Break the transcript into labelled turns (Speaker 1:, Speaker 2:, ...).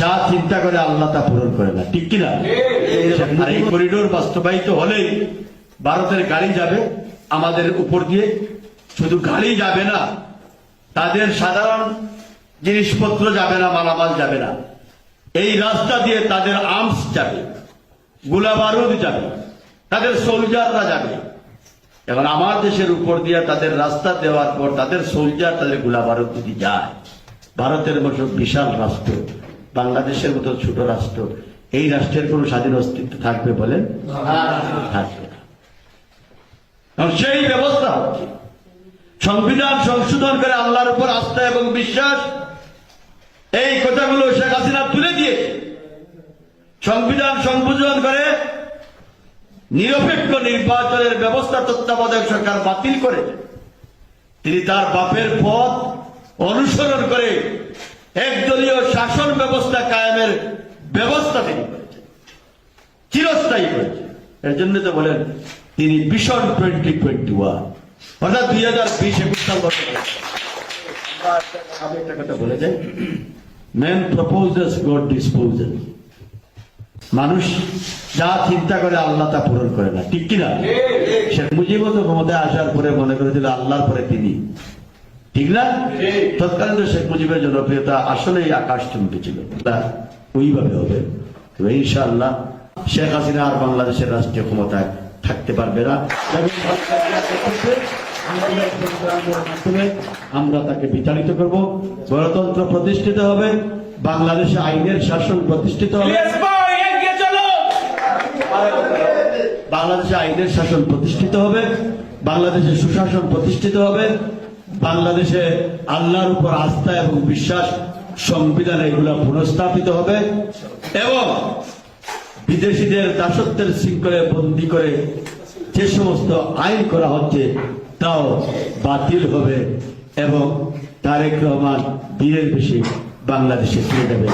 Speaker 1: যা চিন্তা করে আল্লাহ তা পূরণ করে না, ঠিক কিনা? আর এই করিডোর বাস্তবায়িত হলেই ভারতের গাড়ি যাবে আমাদের উপর দিয়ে, শুধু গাড়ি যাবে না, তাদের সাধারণ জিনিসপত্র যাবে না, মালামাল যাবে না, এই রাস্তা দিয়ে তাদের আর্মস যাবে, গোলা বারুদ যাবে, তাদের সোলজাররা যাবে। এখন আমার দেশের উপর দিয়ে তাদের রাস্তা দেওয়ার পর তাদের সোলজার, তাদের গোলা বারুদ যদি যায়, ভারতের মতো বিশাল রাষ্ট্র, বাংলাদেশের মতো ছোট রাষ্ট্র, এই রাষ্ট্রের কোন স্বাধীন অস্তিত্ব থাকবে বলেন? থাকবে না। সেই ব্যবস্থা হচ্ছে সংবিধান সংশোধন করে আল্লাহর উপর আস্থা এবং বিশ্বাস, এই কথাগুলো শেখ হাসিনা তুলে দিয়ে সংবিধান সংশোধন করে নিরপেক্ষ নির্বাচনের ব্যবস্থা তত্ত্বাবধায়ক সরকার বাতিল করে তিনি তার বাপের পথ অনুসরণ করে একদলীয় শাসন ব্যবস্থা কায়েমের ব্যবস্থা তিনি করেছেন, চিরস্থায়ী করেছেন। এর জন্য তো বলেন তিনি ভিশন 2021, অর্থাৎ 2020-21 সাল বছর। আমি একটা কথা বলে যাই, ম্যান প্রপোজেস, গড ডিসপোজেস। মানুষ যা চিন্তা করে আল্লাহ তা পূরণ করে না, ঠিক কিনা? শেখ মুজিবও তো ক্ষমতায় আসার পরে মনে করেছিল আল্লাহর পরে তিনি, ঠিক না? তৎকালীন শেখ মুজিবের জনপ্রিয়তা আসলেই আকাশ চুম্বি ছিল। ওইভাবে হবে ইনশাআল্লাহ। শেখ হাসিনা আর বাংলাদেশের রাষ্ট্রীয় ক্ষমতায় থাকতে পারবে না। আমরা তাকে বিতাড়িত করব, গণতন্ত্র প্রতিষ্ঠিত হবে, বাংলাদেশে আইনের শাসন প্রতিষ্ঠিত হবে, বাংলাদেশে আইনের শাসন প্রতিষ্ঠিত হবে, বাংলাদেশে সুশাসন প্রতিষ্ঠিত হবে, বাংলাদেশে আল্লাহর উপর আস্থা এবং বিশ্বাস, সংবিধানে এগুলো পুনঃস্থাপিত হবে এবং বিদেশিদের দাসত্বের শৃঙ্খলে বন্দী করে যে সমস্ত আইন করা হচ্ছে তাও বাতিল হবে এবং তারেক রহমান বীরের বেশি বাংলাদেশে ফিরে যাবে।